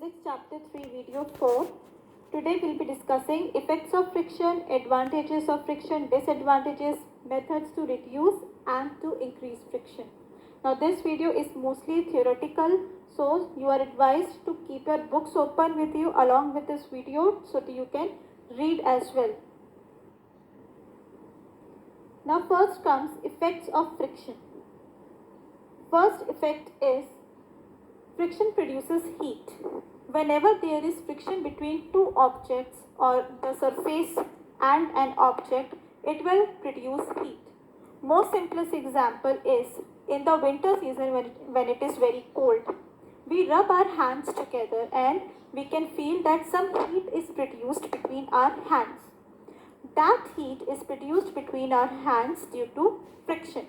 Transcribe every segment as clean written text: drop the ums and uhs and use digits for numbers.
Physics Chapter 3 Video 4. Today we'll be discussing effects of friction, advantages of friction, disadvantages, methods to reduce and to increase friction. Now this video is mostly theoretical, so you are advised to keep your books open with you along with this video so that you can read as well. Now first comes effects of friction. First effect is friction produces heat. Whenever there is friction between two objects or the surface and an object, it will produce heat. Most simplest example is in the winter season when it is very cold. We rub our hands together and we can feel that some heat is produced between our hands. That heat is produced between our hands due to friction.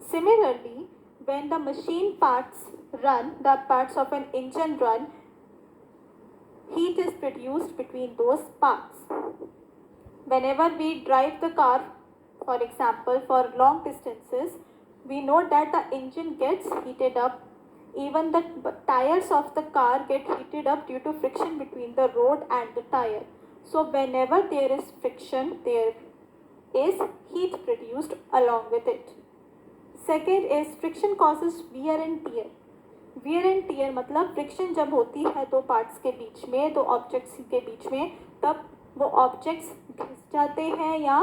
Similarly, when the machine parts run, the parts of an engine run, heat is produced between those parts. Whenever we drive the car, for example, for long distances, we know that the engine gets heated up. Even the tires of the car get heated up due to friction between the road and the tire. So whenever there is friction, there is heat produced along with it. Second is friction causes wear and tear. Wear and tear मतलब friction जब होती है दो parts के बीच में, दो objects के बीच में, तब वो ऑब्जेक्ट्स घिस जाते हैं या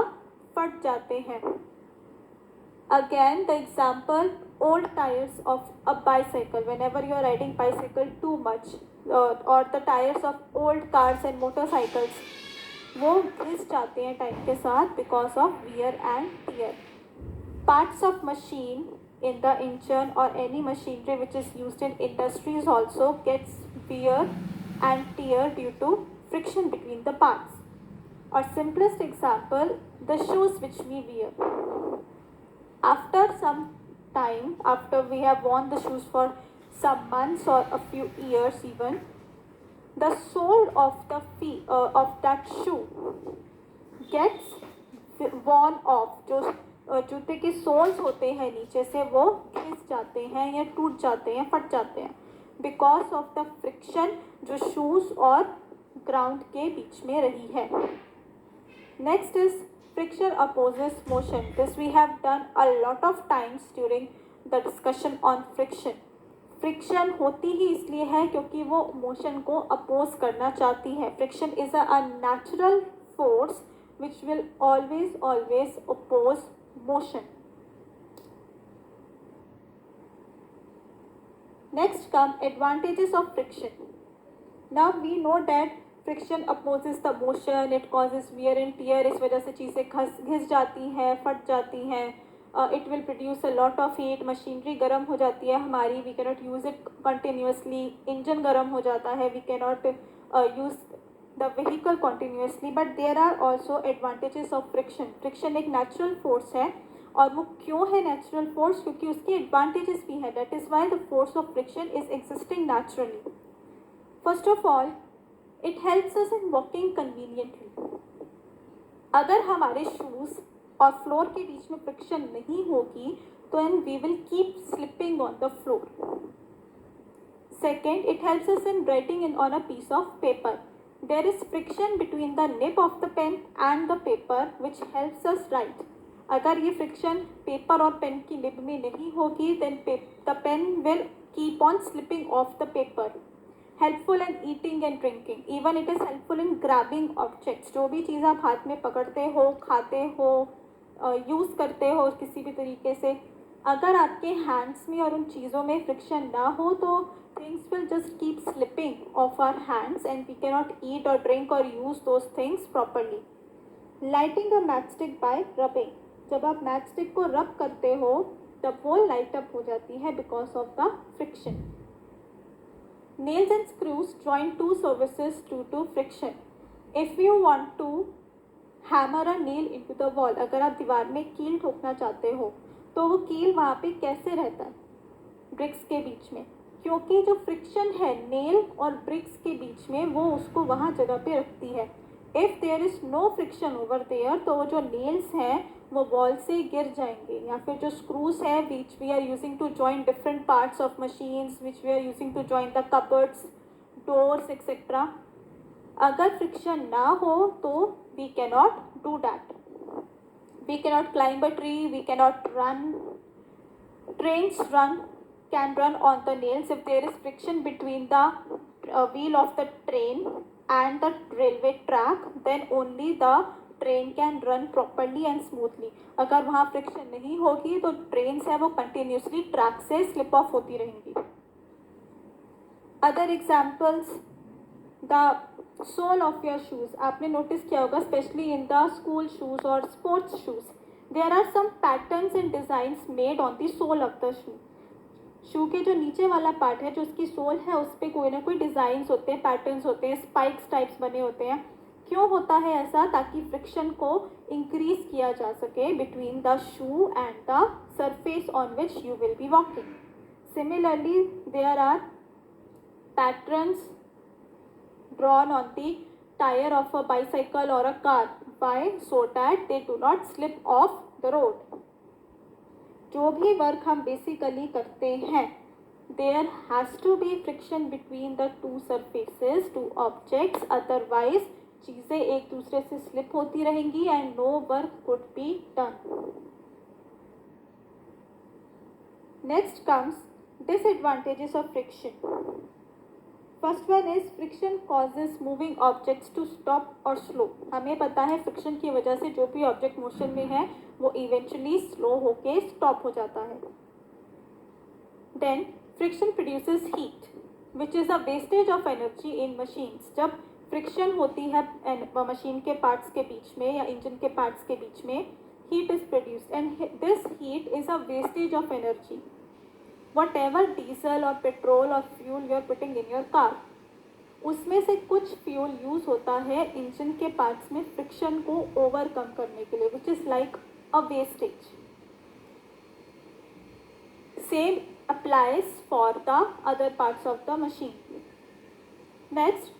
फट जाते हैं. Again, the example, old tires of a bicycle. Whenever you are riding bicycle too much, or the tires of old cars and motorcycles, वो घिस जाते हैं टाइम के साथ because of wear and tear. Parts of machine in the engine or any machinery which is used in industries also gets wear and tear due to friction between the parts. Or simplest example, the shoes which we wear. After some time, after we have worn the shoes for some months or a few years even, the sole of the feet of that shoe gets worn off. जो जूते के souls होते हैं नीचे से वो घिस जाते हैं या टूट जाते हैं, फट जाते हैं बिकॉज ऑफ द फ्रिक्शन जो शूज और ग्राउंड के बीच में रही है. Next is friction opposes motion. This we have done a lot of times during the discussion on friction. Friction होती ही इसलिए है क्योंकि वो मोशन को अपोज करना चाहती है. Friction is a natural force which will always oppose motion. Next come advantages of friction. Now we know that friction opposes the motion, it causes wear and tear. इस वजह से चीज़ें घिस जाती हैं, फट जाती हैं. It will produce a lot of heat. Machinery गर्म हो जाती है हमारी. We cannot use it continuously. Engine गर्म हो जाता है. We cannot use the vehicle continuously. But there are also advantages of friction. Friction एक natural force है और वो क्यों है natural force? क्योंकि उसकी advantages भी है. That is why the force of friction is existing naturally. First of all, it helps us in walking conveniently. अगर हमारे shoes और floor के बीच में friction नहीं होगी तो then we will keep slipping on the floor. Second, it helps us in writing on a piece of paper. There is friction between the nib of the pen and the paper which helps us write. अगर ये friction paper और pen की nib में नहीं होगी then the pen will keep on slipping off the paper. Helpful in eating and drinking. Even it is helpful in grabbing objects. जो भी चीज़ आप हाथ में पकड़ते हो, खाते हो, यूज़ करते हो किसी भी तरीके से, अगर आपके हैंड्स में और उन चीज़ों में फ्रिक्शन ना हो तो things will just keep slipping off our hands and we cannot eat or drink or use those things properly. Lighting a matchstick by rubbing. जब आप matchstick को rub करते हो तब वो light up हो जाती है because of the friction. Nails and screws join two surfaces due to friction. If you want to hammer a nail into the wall, अगर आप दीवार में कील ठोकना चाहते हो तो वो कील वहाँ पे कैसे रहता है? ब्रिक्स के बीच में, क्योंकि जो फ्रिक्शन है नेल और ब्रिक्स के बीच में वो उसको वहाँ जगह पे रखती है. If there is no friction over there तो वो जो नेल्स हैं वो वॉल से गिर जाएंगे. या फिर जो स्क्रूज है which we are using to join different parts of machines, which we are using to join the cupboards, doors etc. अगर फ्रिक्शन ना हो तो we cannot do that. We cannot climb a tree, we cannot run. Trains can run on the nails if there is friction between the wheel of the train and the railway track, then only the train can run properly and smoothly. अगर वहाँ friction नहीं होगी तो trains है वो continuously track से slip off होती रहेंगी. Other examples, the sole of your shoes. आपने नोटिस किया होगा specially in the school shoes और sports shoes, there are some patterns and designs made on the sole of the shoe. Shoe के जो नीचे वाला पार्ट है, जो उसकी सोल है, उस पर कोई ना कोई डिज़ाइंस होते हैं, पैटर्न्स होते हैं, स्पाइक्स टाइप्स बने होते हैं. क्यों होता है ऐसा? ताकि फ्रिक्शन को इंक्रीज किया जा सके between the shoe and the surface on which you will be walking. Similarly there are patterns drawn on the tire of a bicycle or a car. Why? So that they do not slip off the road. जो भी work हम basically करते हैं, there has to be friction between the two surfaces, two objects, otherwise चीज़ें एक दूसरे से slip होती रहेंगी and no work could be done. Next comes disadvantages of friction. First one is friction causes moving objects to stop और slow. हमें पता है फ्रिक्शन की वजह से जो भी ऑब्जेक्ट मोशन में है वो इवेंचुअली स्लो होके स्टॉप हो जाता है. Then friction produces heat which is a wastage of energy in machines. जब फ्रिक्शन होती है मशीन के पार्ट्स के बीच में या इंजन के पार्ट्स के बीच में, heat is produced and this heat is a wastage of energy. Whatever diesel or petrol or fuel you are putting in your car, उसमें से कुछ फ्यूल यूज होता है इंजन के पार्ट्स में फ्रिक्शन को ओवरकम करने के लिए, which is like a wastage. Same applies for the other parts of the machine. Next,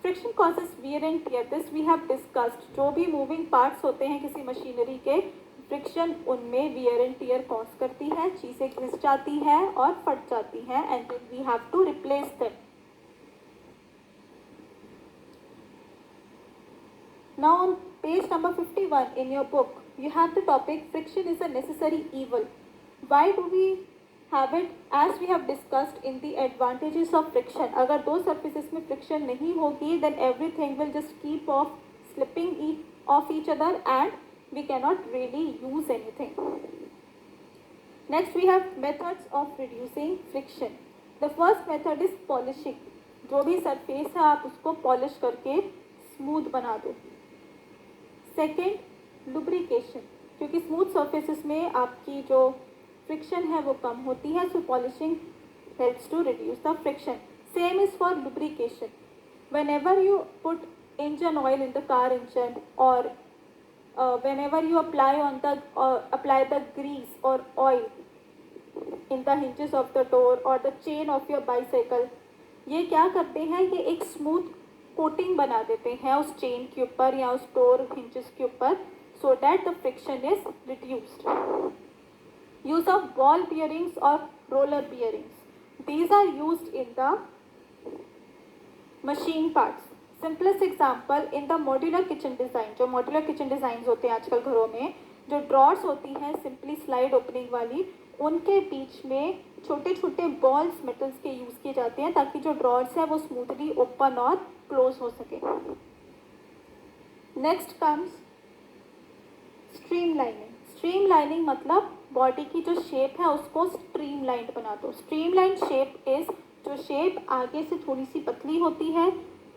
friction causes wear and tear. This we have discussed. जो भी मूविंग पार्ट्स होते हैं किसी मशीनरी के, फ्रिक्शन उनमें वियर एंड टियर कॉज करती है, चीज़ें घिस जाती हैं और फट जाती हैं and then we have to replace them. Now on page number 51 in your book you have the topic friction is a necessary evil. Why do we have it? As we have discussed in the advantages of friction, अगर दो surfaces में friction नहीं होगी then everything will just keep off slipping off each other and we cannot really use anything. Next we have methods of reducing friction. The first method is polishing. जो भी surface है आप उसको polish करके smooth बना दो. Second, lubrication. क्योंकि smooth surfaces में आपकी जो friction है वो कम होती है, so polishing helps to reduce the friction. Same is for lubrication. Whenever you put engine oil in the car engine or whenever you apply the grease or oil in the hinges of the door or the chain of your bicycle, ये क्या करते हैं, ये एक smooth coating बना देते हैं उस चेन के ऊपर या उस डोर हिंजेस के ऊपर, so that the friction is reduced. Use of ball bearings or roller bearings. These are used in the machine parts. Simplest example in the modular kitchen design. जो मॉड्यूलर किचन डिज़ाइन होते हैं आजकल घरों में, जो drawers होती हैं simply slide opening वाली, उनके बीच में छोटे छोटे बॉल्स मेटल्स के यूज़ किए जाते हैं ताकि जो ड्रॉर्स है वो स्मूथली ओपन और क्लोज हो सके. Next comes streamlining. स्ट्रीमलाइनिंग मतलब बॉडी की जो शेप है उसको स्ट्रीमलाइंड बना दो. स्ट्रीमलाइंड शेप इज़ जो शेप आगे से थोड़ी सी पतली होती है,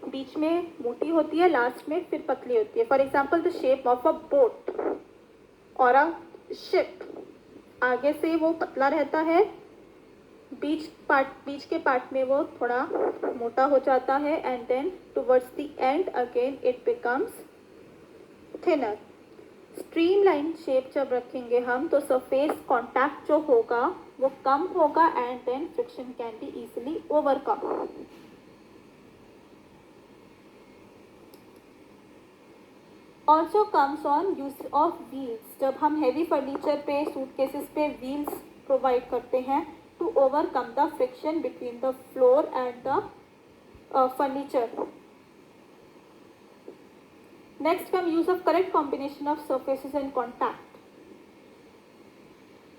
बीच में मोटी होती है, लास्ट में फिर पतली होती है. For example the shape of a boat और अ शिप. आगे से वो पतला रहता है, बीच के पार्ट में वो थोड़ा मोटा हो जाता है and then towards the end again it becomes thinner. Streamline shape जब रखेंगे हम तो सरफेस कॉन्टैक्ट जो होगा वो कम होगा and then friction can be easily overcome. Also comes on use of wheels. जब हम हैवी फर्नीचर पे, सूटकेसेस पे व्हील्स प्रोवाइड करते हैं to overcome the friction between the floor and the furniture. Next come use of correct combination of surfaces and contact.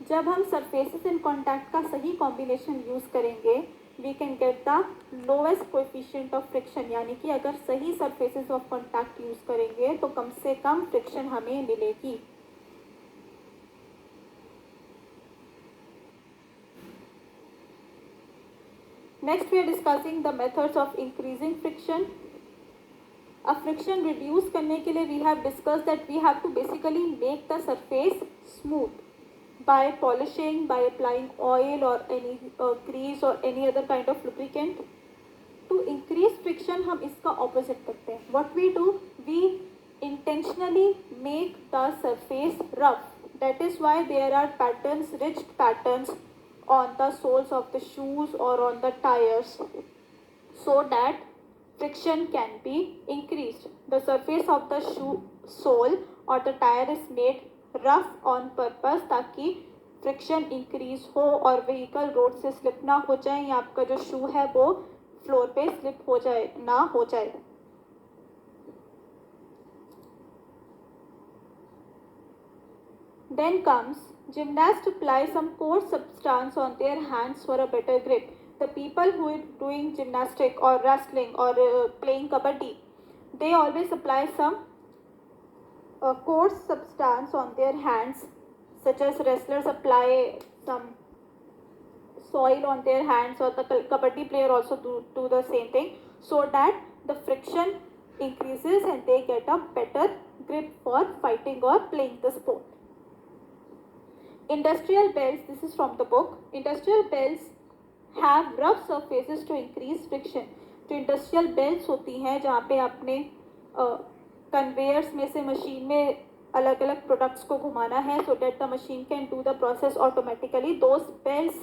जब हम surfaces and contact का सही combination use करेंगे, we can get the lowest coefficient of friction. यानी कि अगर सही surfaces of contact use करेंगे तो कम से कम friction हमें मिलेगी. Next we are discussing the methods of increasing friction. अब friction reduce करने के लिए we have discussed that we have to basically make the surface smooth by polishing, by applying oil or any grease or any other kind of lubricant. To increase friction हम इसका opposite करते हैं. What we do, we intentionally make the surface rough. That is why there are patterns, ridged patterns on the soles of the shoes or on the tires, so that friction can be increased. The surface of the shoe sole or the tire is made rough on purpose ताकि friction increase हो और vehicle road से slip ना हो जाए या आपका जो shoe है वो floor पे slip हो जाए ना हो जाए. Then comes gymnasts apply some coarse substance on their hands for a better grip. The people who are doing gymnastic or wrestling or playing kabaddi, they always apply some coarse substance on their hands, such as wrestlers apply some soil on their hands, or the kabaddi player also do the same thing, so that the friction increases and they get a better grip for fighting or playing the sport. Industrial belts, this is from the book. Industrial belts have rough surfaces to increase friction. जो industrial belts होती हैं जहाँ पे आपने conveyors में से machine में अलग अलग प्रोडक्ट्स को घुमाना है so that the machine can do the process automatically, those belts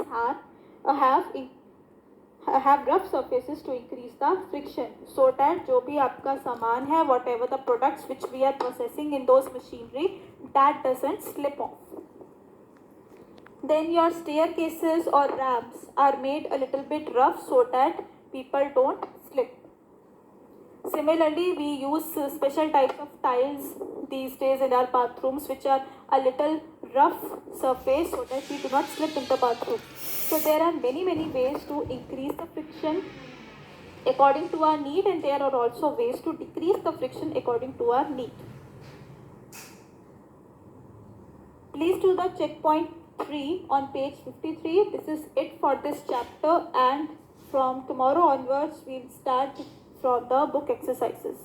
have rough surfaces to increase the friction, so that जो भी आपका सामान है, whatever the products which we are processing in those machinery, that doesn't slip off. Then your staircases or ramps are made a little bit rough so that people don't slip. Similarly, we use special types of tiles these days in our bathrooms which are a little rough surface so that we do not slip in the bathroom. So there are many ways to increase the friction according to our need, and there are also ways to decrease the friction according to our need. Please do the checkpoint 3 on page 53. This is it for this chapter, and from tomorrow onwards we'll start from the book exercises.